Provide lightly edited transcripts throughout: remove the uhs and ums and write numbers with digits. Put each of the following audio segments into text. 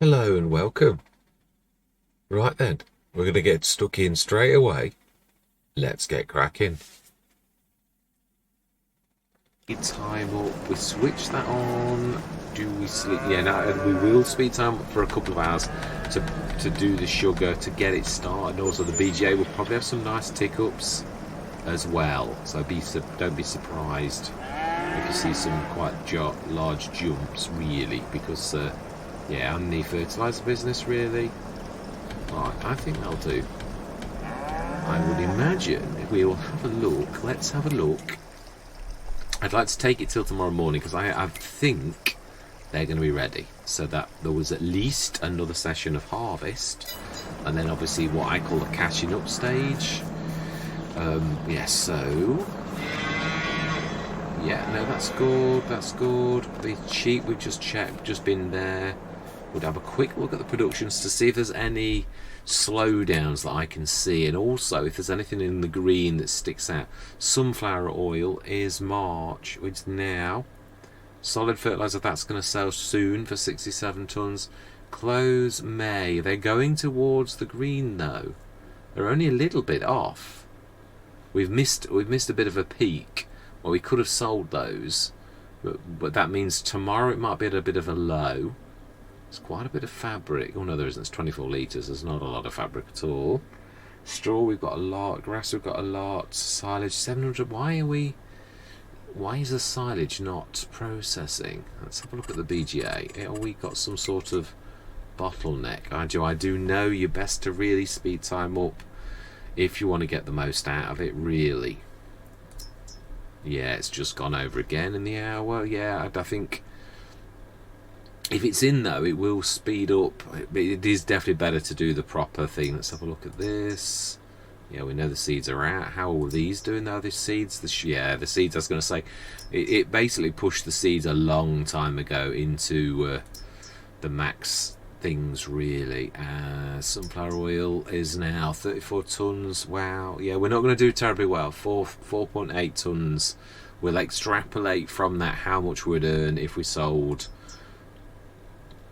Hello and welcome. Right then, we're going to get stuck in straight away. Let's get cracking. Time up, we switch that on. Do we sleep? Yeah, no, we will speed time up for a couple of hours to do the sugar to get it started. And also the BGA will probably have some nice tick ups as well. So don't be surprised if you see some quite large jumps, really, because yeah, and the fertilizer business, really. Right, I think that'll do. I would imagine we'll have a look. Let's have a look. I'd like to take it till tomorrow morning because I think they're going to be ready. So that there was at least another session of harvest. And then obviously what I call the catching up stage. Yeah, so... Yeah, no, that's good, that's good. The sheep we've just checked, just been there. We'll have a quick look at the productions to see if there's any slowdowns that I can see, and also if there's anything in the green that sticks out. Sunflower oil is March, it's now. Solid fertilizer, that's going to sell soon for 67 tons. Close May. They're going towards the green though. They're only a little bit off. We've missed a bit of a peak. Well, we could have sold those, but that means tomorrow it might be at a bit of a low. It's quite a bit of fabric. Oh no, there isn't. It's 24 litres. There's not a lot of fabric at all. Straw, we've got a lot. Grass, we've got a lot. Silage, 700. Why is the silage not processing? Let's have a look at the BGA. Have we got some sort of bottleneck? I do know you're best to really speed time up if you want to get the most out of it, really. Yeah, it's just gone over again in the hour. Yeah, I think... If it's in though, it will speed up. It is definitely better to do the proper thing. Let's have a look at this. Yeah, we know the seeds are out. How are these doing though? The seeds? Yeah, the seeds, I was going to say, it basically pushed the seeds a long time ago into the max things, really. Sunflower oil is now 34 tons. Wow. Yeah, we're not going to do terribly well. 4.8 tons. We'll extrapolate from that how much we'd earn if we sold...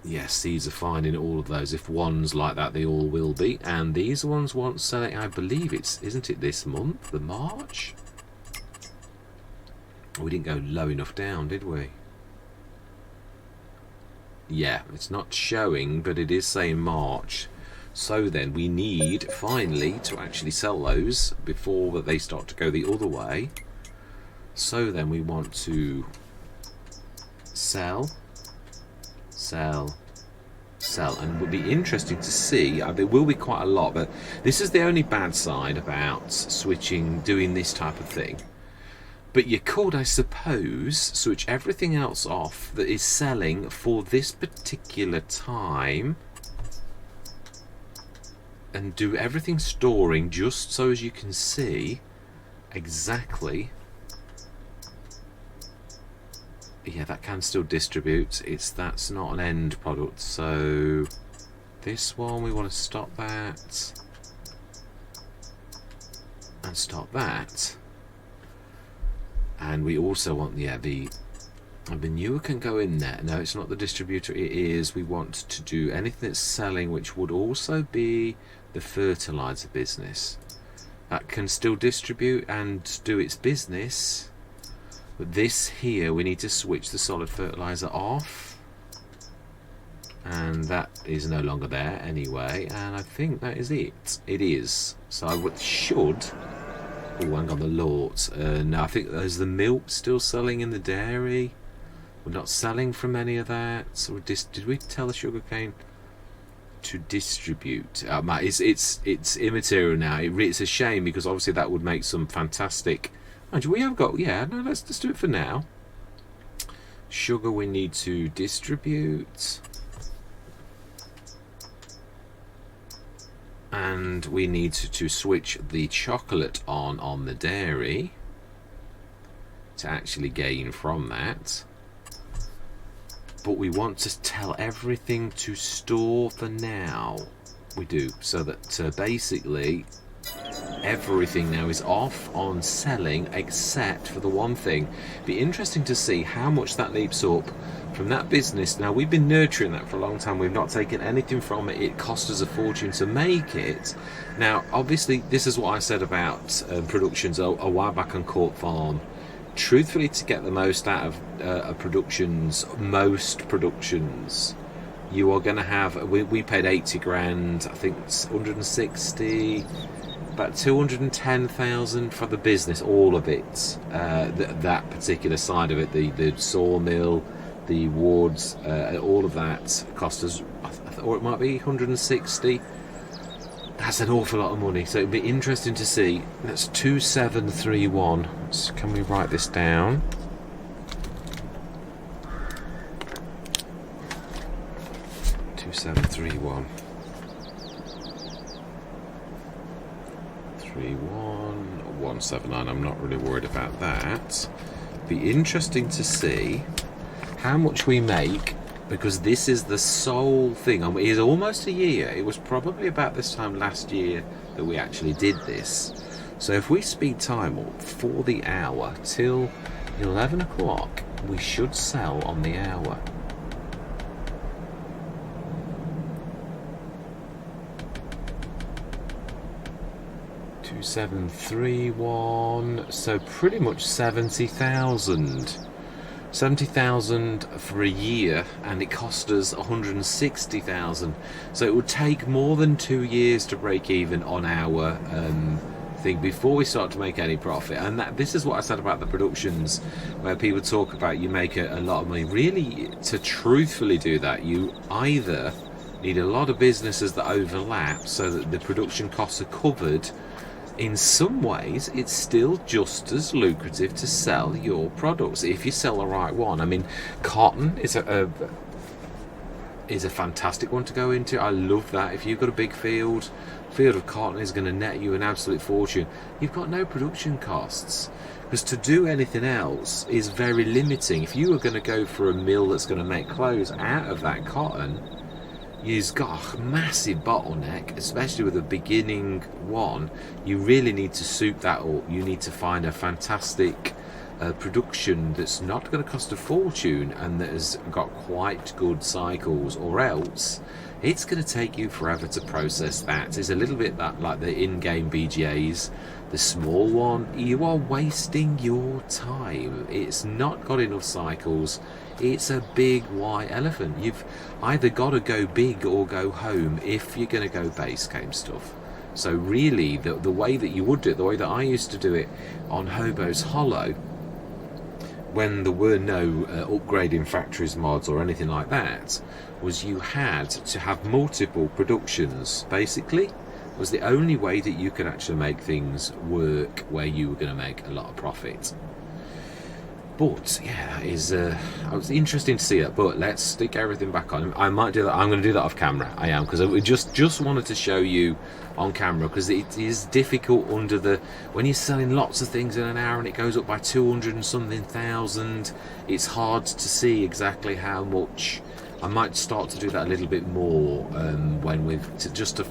Yes, seeds are fine in all of those. If one's like that, they all will be. And these ones want selling, I believe isn't it this month? The March? We didn't go low enough down, did we? Yeah, it's not showing, but it is saying March. So then we need, finally, to actually sell those before they start to go the other way. So then we want to sell, and it would be interesting to see. There will be quite a lot, but this is the only bad side about doing this type of thing. But you could, I suppose, switch everything else off that is selling for this particular time and do everything storing just so as you can see exactly. Yeah, that can still distribute. That's not an end product. So this one, we want to stop that and stop that. And we also want the manure can go in there. No, it's not the distributor. It is. We want to do anything that's selling, which would also be the fertilizer business. That can still distribute and do its business. But this here, we need to switch the solid fertilizer off, and that is no longer there anyway, and I think that is it. It is. So I should... Oh, hang on, the Lords. No, I think there's the milk still selling in the dairy. We're not selling from any of that. So did we tell the sugarcane to distribute? It's immaterial now. It's a shame because obviously that would make some fantastic... We have got, yeah, no, let's just do it for now. Sugar we need to distribute. And we need to switch the chocolate on the dairy to actually gain from that. But we want to tell everything to store for now. We do, so that basically everything now is off on selling, except for the one thing. Be interesting to see how much that leaps up from that business. Now, we've been nurturing that for a long time. We've not taken anything from it. It cost us a fortune to make it. Now, obviously, this is what I said about productions a while back on Court Farm. Truthfully, to get the most out of most productions, you are going to have, we paid 80 grand, I think it's 160, about 210,000 for the business, all of it, that particular side of it, the sawmill, the wards, all of that cost us, or it might be 160. That's an awful lot of money, so it'd be interesting to see. That's 2731. So can we write this down? $2731. 31179. I'm not really worried about that. Be interesting to see how much we make, because this is the sole thing. It is almost a year. It was probably about this time last year that we actually did this. So if we speed time up for the hour till 11 o'clock, we should sell on the hour. $2,731. So pretty much 70,000. 70,000 for a year, and it cost us 160,000. So it would take more than 2 years to break even on our thing before we start to make any profit. And this is what I said about the productions, where people talk about you make a lot of money. Really, to truthfully do that, you either need a lot of businesses that overlap so that the production costs are covered. In some ways, it's still just as lucrative to sell your products if you sell the right one. I mean, cotton is a fantastic one to go into. I love that. If you've got a big field of cotton is going to net you an absolute fortune. You've got no production costs, because to do anything else is very limiting. If you were going to go for a mill that's going to make clothes out of that cotton, you've got a massive bottleneck, especially with a beginning one. You really need to soup that up. You need to find a fantastic production that's not going to cost a fortune and that has got quite good cycles, or else it's going to take you forever to process that. It's a little bit like the in-game BGAs. The small one, you are wasting your time. It's not got enough cycles. It's a big white elephant. You've either got to go big or go home if you're going to go base game stuff. So really, the way that you would do it, the way that I used to do it on Hobo's Hollow, when there were no upgrading factories mods or anything like that, was you had to have multiple productions. Basically, was the only way that you could actually make things work where you were going to make a lot of profit. But yeah, it was interesting to see that. But let's stick everything back on. I might do that. I'm going to do that off camera. I am, because we just wanted to show you on camera, because it is difficult when you're selling lots of things in an hour and it goes up by 200 and something thousand. It's hard to see exactly how much. I might start to do that a little bit more when just to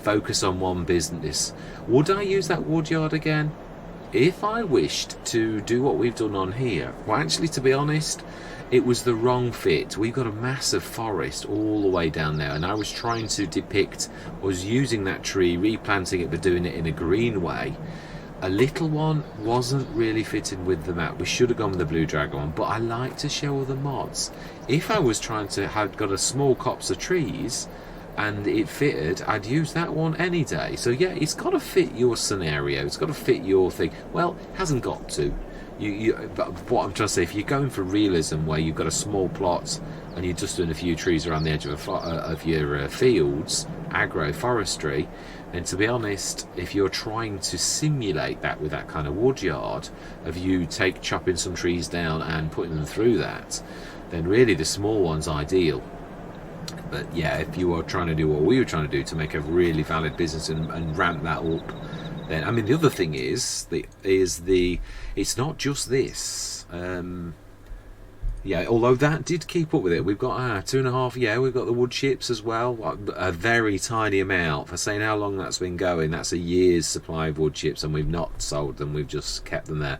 focus on one business. Would I use that woodyard again? If I wished to do what we've done on here, well, actually, to be honest, it was the wrong fit. We've got a massive forest all the way down there, and I was trying to was using that tree, replanting it, but doing it in a green way. A little one wasn't really fitting with the map. We should have gone with the blue dragon one, but I like to show other mods. If I was trying to have got a small copse of trees and it fitted, I'd use that one any day. So yeah, it's got to fit your scenario. It's got to fit your thing. Well, it hasn't got to. But what I'm trying to say, if you're going for realism, where you've got a small plot and you're just doing a few trees around the edge of your fields, agroforestry, then to be honest, if you're trying to simulate that with that kind of woodyard, of you chopping some trees down and putting them through that, then really the small one's ideal. But yeah, if you are trying to do what we were trying to do to make a really valid business and ramp that up, then I mean, the other thing is it's not just this. If you go for realism, where you've got a small plot and you're just doing a few trees around the edge of your fields, agroforestry, then to be honest, if you're trying to simulate that with that kind of woodyard, of you taking chopping some trees down and putting them through that, then really the small one's ideal. But yeah, if you are trying to do what we were trying to do to make a really valid business and ramp that up, then I mean, the other thing is Yeah, although that did keep up with it. We've got 2.5. Yeah, we've got the wood chips as well. A very tiny amount. For saying how long that's been going, that's a year's supply of wood chips, and we've not sold them. We've just kept them there.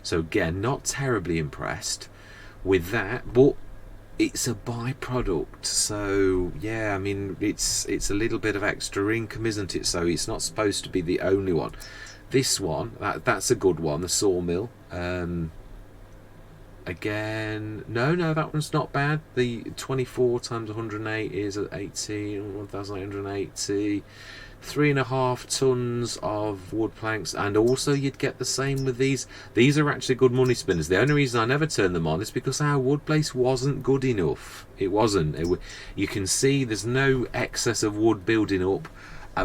So again, not terribly impressed with that, but it's a byproduct. So yeah, I mean, it's a little bit of extra income, isn't it? So it's not supposed to be the only one. This one, that's a good one. The sawmill. Again, no, that one's not bad. The 24 times 180 is at 1,880. 3.5 tons of wood planks, and also you'd get the same with these. These are actually good money spinners. The only reason I never turned them on is because our wood place wasn't good enough. It wasn't. You can see there's no excess of wood building up,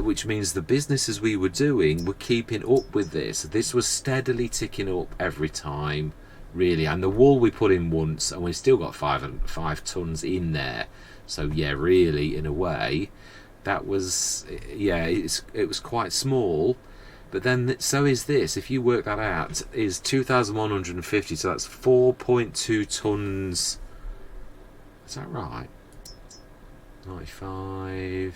which means the businesses we were doing were keeping up with this. This was steadily ticking up every time. Really, and the wool we put in once, and we still got 5 tons in there. So yeah, really, in a way, that was, yeah, it was quite small. But then so is this. If you work that out, is 2,150. So that's 4.2 tons. Is that right? 95.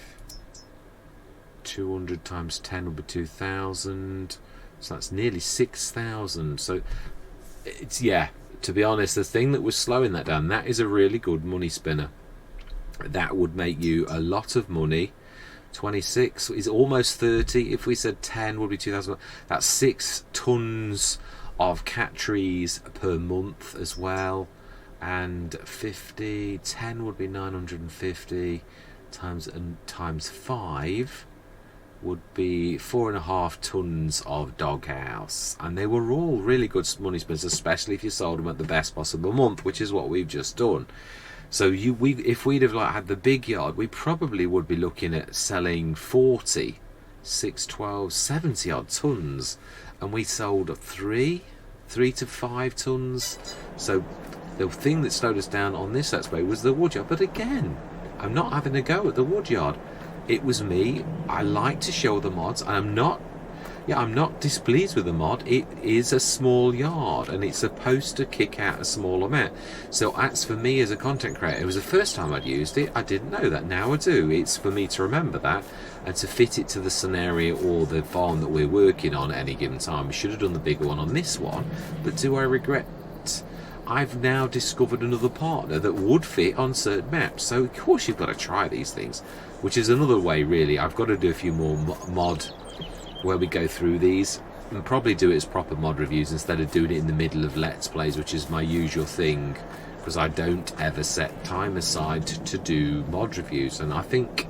200 times 10 would be 2,000. So that's nearly 6,000. So it's, yeah, to be honest, the thing that was slowing that down, that is a really good money spinner. That would make you a lot of money. 26 is almost 30. If we said 10 would be 2,000. That's 6 tons of cat trees per month as well. And 10 would be 950 times 5 would be 4.5 tons of doghouse, and they were all really good money spinners, especially if you sold them at the best possible month, which is what we've just done. So if we'd have had the big yard, we probably would be looking at selling 40, 6, 12, 70 odd tons, and we sold 3 to 5 tons. So the thing that slowed us down on this let's play was the woodyard. But again, I'm not having a go at the woodyard. It was me. I like to show the mods, and I'm not displeased with the mod. It is a small yard, and it's supposed to kick out a small amount. So that's for me as a content creator. It was the first time I'd used it. I didn't know that. Now I do. It's for me to remember that and to fit it to the scenario or the farm that we're working on at any given time. We should have done the bigger one on this one, but do I regret? I've now discovered another partner that would fit on certain maps. So of course you've got to try these things, which is another way really. I've got to do a few more mod where we go through these, and probably do it as proper mod reviews instead of doing it in the middle of Let's Plays, which is my usual thing, because I don't ever set time aside to do mod reviews. And I think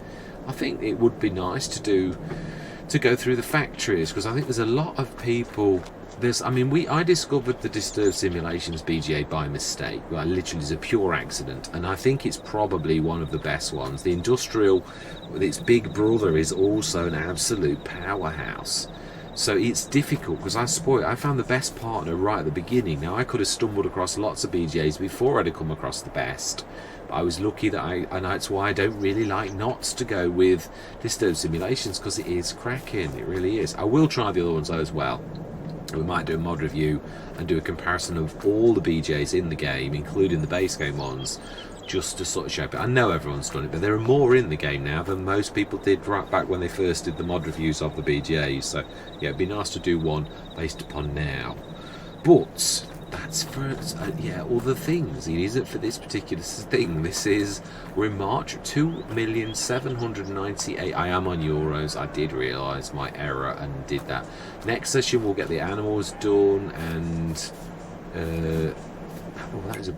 it would be nice to go through the factories, because I think there's a lot of people. I discovered the Disturbed Simulations BGA by mistake. Well, literally, it's a pure accident, and I think it's probably one of the best ones. The Industrial, with its big brother, is also an absolute powerhouse. So it's difficult because I found the best partner right at the beginning. Now I could have stumbled across lots of BGAs before I'd have come across the best. But I was lucky that and that's why I don't really like knots to go with Disturbed Simulations, because it is cracking. It really is. I will try the other ones though as well. We might do a mod review and do a comparison of all the BJs in the game, including the base game ones, just to sort of show it. I know everyone's done it, but there are more in the game now than most people did right back when they first did the mod reviews of the BJs. So yeah, it'd be nice to do one based upon now. But that's for other things. It isn't for this particular thing. We're in March. 2,798,000. I am on euros. I did realise my error and did that. Next session we'll get the animals done, and that is a.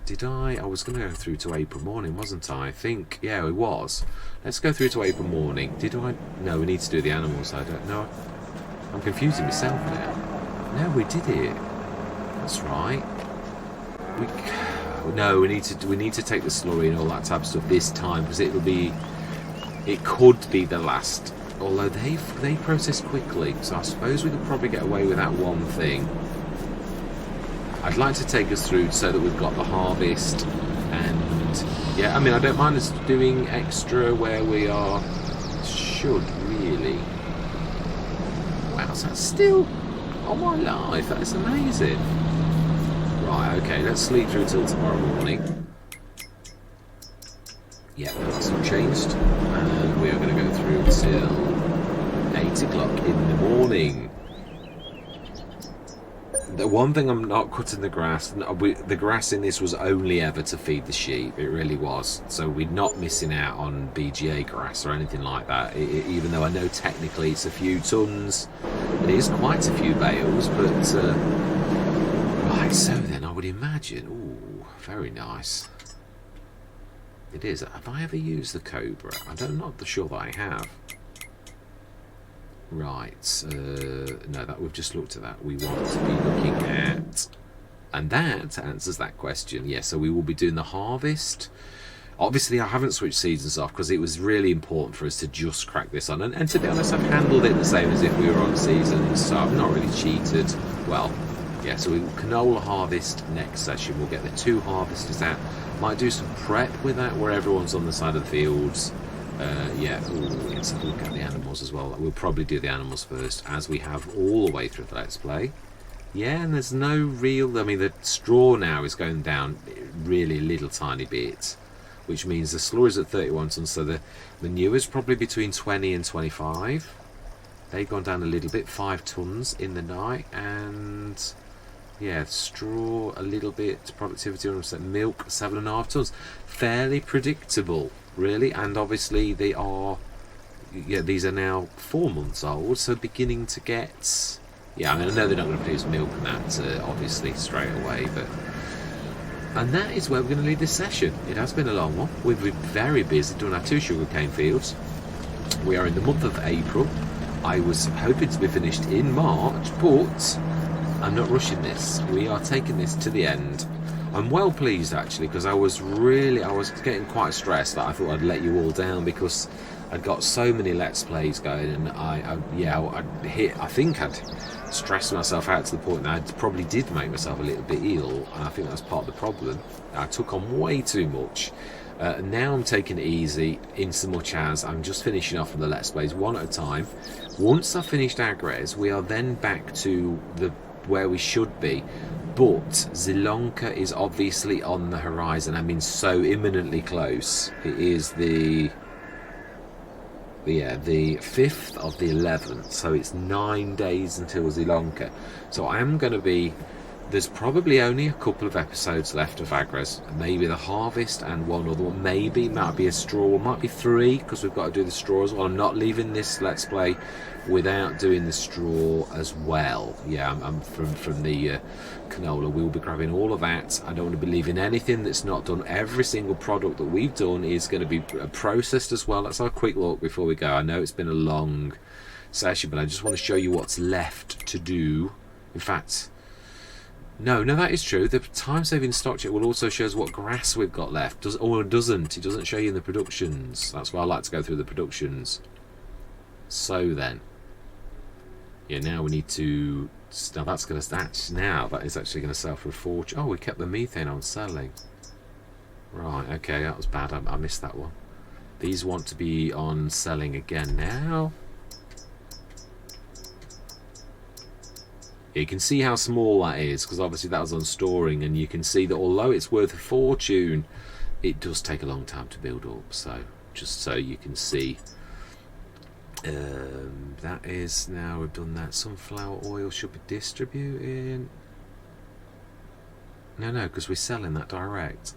Did I was going to go through to April morning, wasn't I? I think, yeah, it was. Let's go through to April morning. Did I? No, we need to do the animals. I don't know. I'm confusing myself now. No, we did it. That's right. We need to take the slurry and all that type of stuff this time, because it could be the last. Although they process quickly, so I suppose we could probably get away with that one thing. I'd like to take us through so that we've got the harvest, and yeah, I mean, I don't mind us doing extra where we are. Should really. Wow, so that's still on my life. That's amazing. Right, okay, let's sleep through till tomorrow morning. Yeah, that's not changed. And we are going to go through till 8 o'clock in the morning. The one thing I'm not cutting the grass. The grass in this was only ever to feed the sheep. It really was. So we're not missing out on BGA grass or anything like that. Even though I know technically it's a few tons, it is quite a few bales. But right, so then I would imagine. Ooh, very nice. It is. Have I ever used the Cobra? I'm not sure that I have. Right, no, that we've just looked at that. We want to be looking at, and that answers that question. Yeah, so we will be doing the harvest. Obviously, I haven't switched seasons off because it was really important for us to just crack this on. And to be honest, I've handled it the same as if we were on seasons, so I've not really cheated. Well, yeah, so we will canola harvest next session. We'll get the 2 harvesters out. Might do some prep with that where everyone's on the side of the fields. Yeah, let's have a look at the animals as well. We'll probably do the animals first, as we have all the way through the Let's Play. Yeah, and there's no real... I mean, the straw now is going down really a little tiny bit, which means the straw is at 31 tons, so the manure is probably between 20 and 25. They've gone down a little bit, 5 tons in the night, and... yeah, straw a little bit, productivity 100%, milk 7.5 tons. Fairly predictable, really, and obviously they are, yeah, these are now 4 months old, so beginning to get, yeah, I mean, I know they're not going to produce milk and that, obviously, straight away, but, and that is where we're going to leave this session. It has been a long one. We've been very busy doing our 2 sugarcane fields. We are in the month of April. I was hoping to be finished in March, but I'm not rushing this. We are taking this to the end. I'm well pleased actually, because I was getting quite stressed that I thought I'd let you all down because I'd got so many Let's Plays going, and I think I'd stressed myself out to the point that I probably did make myself a little bit ill, and I think that's part of the problem. I took on way too much. Now I'm taking it easy, in so much as I'm just finishing off on the Let's Plays one at a time. Once I've finished Agres, we are then back to where we should be, but Zielonka is obviously on the horizon. I mean, so imminently close. It is the 5th of the 11th, so it's 9 days until Zielonka. So I am going to be, there's probably only a couple of episodes left of Agres, maybe the harvest and one other one, maybe might be a straw, might be 3, because we've got to do the straw as well. I'm not leaving this Let's Play without doing the straw as well. Yeah, I'm from the canola. We'll be grabbing all of that. I don't want to be leaving anything that's not done. Every single product that we've done is going to be processed as well. Let's have a quick look before we go. I know it's been a long session, but I just want to show you what's left to do. In fact, no, that is true. The time-saving stock check will also show us what grass we've got left. Or it doesn't. It doesn't show you in the productions. That's why I like to go through the productions. So then, yeah, now we need to. Now that is actually going to sell for a fortune. Oh, we kept the methane on selling. Right. Okay, that was bad. I missed that one. These want to be on selling again now. You can see how small that is, because obviously that was on storing, and you can see that although it's worth a fortune, it does take a long time to build up. So just so you can see, that is, now we've done that. Sunflower oil should be distributing. No, because we're selling that direct.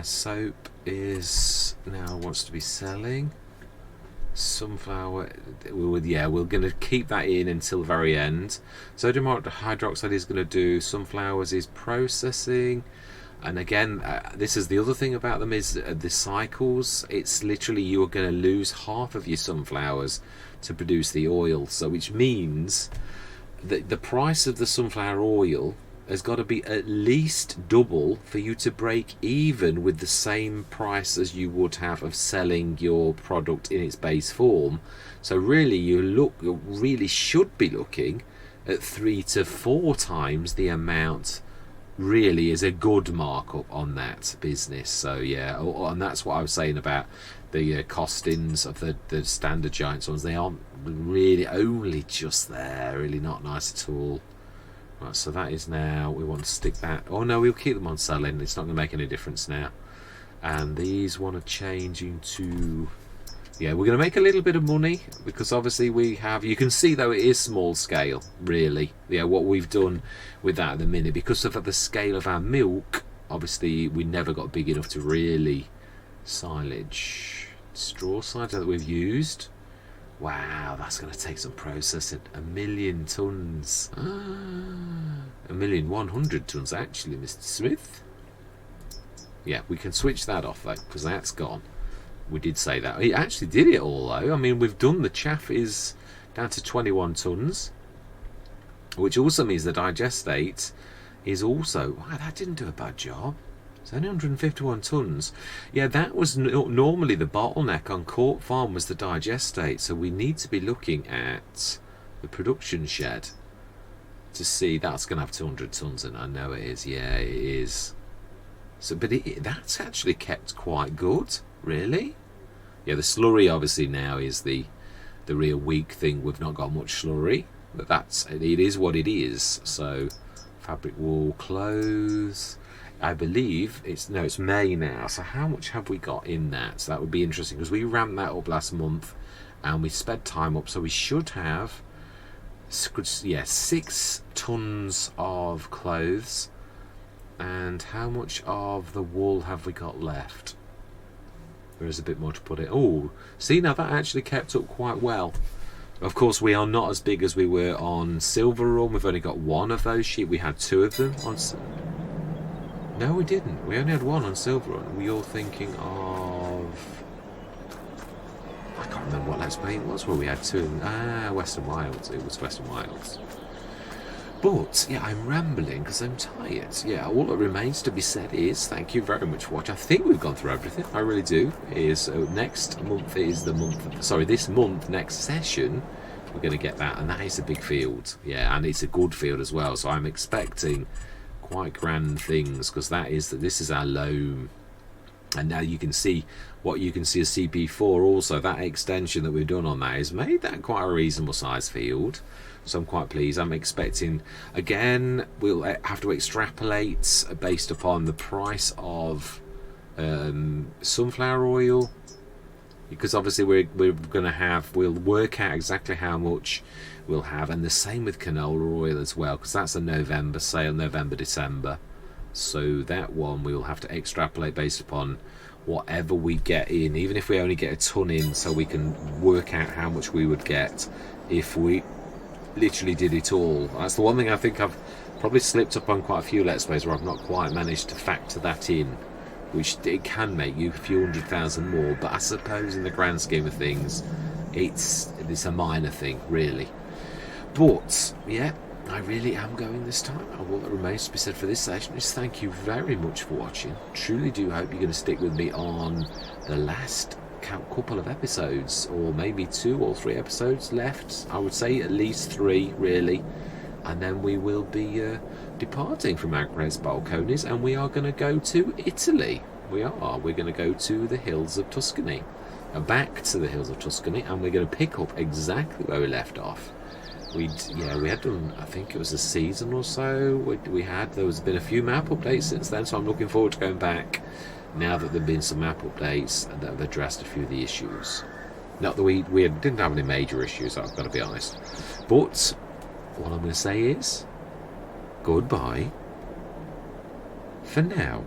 Soap is now wants to be selling. Sunflower, we're going to keep that in until the very end. Sodium hydroxide is going to do. Sunflowers is processing. And again, this is the other thing about them is the cycles. It's literally you are going to lose half of your sunflowers to produce the oil. So which means that the price of the sunflower oil has got to be at least double for you to break even with the same price as you would have of selling your product in its base form. So really you really should be looking at 3 to 4 times the amount really is a good markup on that business. So yeah, and that's what I was saying about the costings of the standard Giants ones. They aren't really only just there, really not nice at all. Right, so that is now, we want to stick that, oh no, we'll keep them on selling, it's not going to make any difference now. And these want to change into, yeah, we're going to make a little bit of money, because obviously we have, you can see though it is small scale, really, yeah, what we've done with that at the minute, because of the scale of our milk, obviously we never got big enough to really silage. Straw cider that we've used. Wow, that's going to take some processing. 1,000,000 tons. 1,100,000 tons, actually, Mr. Smith. Yeah, we can switch that off, though, because that's gone. We did say that. He actually did it all, though. I mean, we've done the chaff is down to 21 tons, which also means the digestate is also... Wow, that didn't do a bad job. It's only 151 tons. Yeah, that was normally the bottleneck on Court Farm was the digestate. So we need to be looking at the production shed to see. That's going to have 200 tons in. I know it is. Yeah, it is. So, but that's actually kept quite good, really. Yeah, the slurry obviously now is the real weak thing. We've not got much slurry, but it is what it is. So, fabric wool, clothes. I believe it's May now, so how much have we got in that? So that would be interesting, because we ramped that up last month and we sped time up, so we should have 6 tons of clothes. And how much of the wool have we got left? There is a bit more to put in. Oh, see, now that actually kept up quite well. Of course, we are not as big as we were on Silver Run. We've only got one of those sheep. We had 2 of them on... No, we didn't. We only had 1 on Silver Run. Were all thinking of... I can't remember what Let's Play it was where we had 2. Western Wilds. It was Western Wilds. But, yeah, I'm rambling because I'm tired. Yeah, all that remains to be said is thank you very much for watching. I think we've gone through everything. I really do. Next month is the month... Sorry, this month, next session, we're going to get that. And that is a big field. Yeah, and it's a good field as well. So I'm expecting... quite grand things, because this is our loam, and now you can see what you can see as CP4 also. That extension that we've done on that has made that quite a reasonable size field, so I'm quite pleased. I'm expecting, again, we'll have to extrapolate based upon the price of sunflower oil, because obviously we're going to have, we'll work out exactly how much we'll have, and the same with canola oil as well, because that's a November sale, November, December. So that one we'll have to extrapolate based upon whatever we get in, even if we only get a ton in, so we can work out how much we would get if we literally did it all. That's the one thing I think I've probably slipped up on quite a few Let's Plays where I've not quite managed to factor that in, which it can make you a few 100,000 more, but I suppose in the grand scheme of things it's a minor thing, really. But yeah, I really am going this time. And all that remains to be said for this session is thank you very much for watching. Truly do hope you're going to stick with me on the last couple of episodes, or maybe 2 or 3 episodes left. I would say at least 3, really. And then we will be departing from Agnes Balconies, and we are going to go to Italy. We're going to go to the hills of Tuscany, back to the hills of Tuscany, and we're going to pick up exactly where we left off. We had done, I think it was a season or so. There's been a few map updates since then, so I'm looking forward to going back now that there have been some map updates that have addressed a few of the issues. Not that we didn't have any major issues, I've got to be honest. But what I'm going to say is goodbye for now.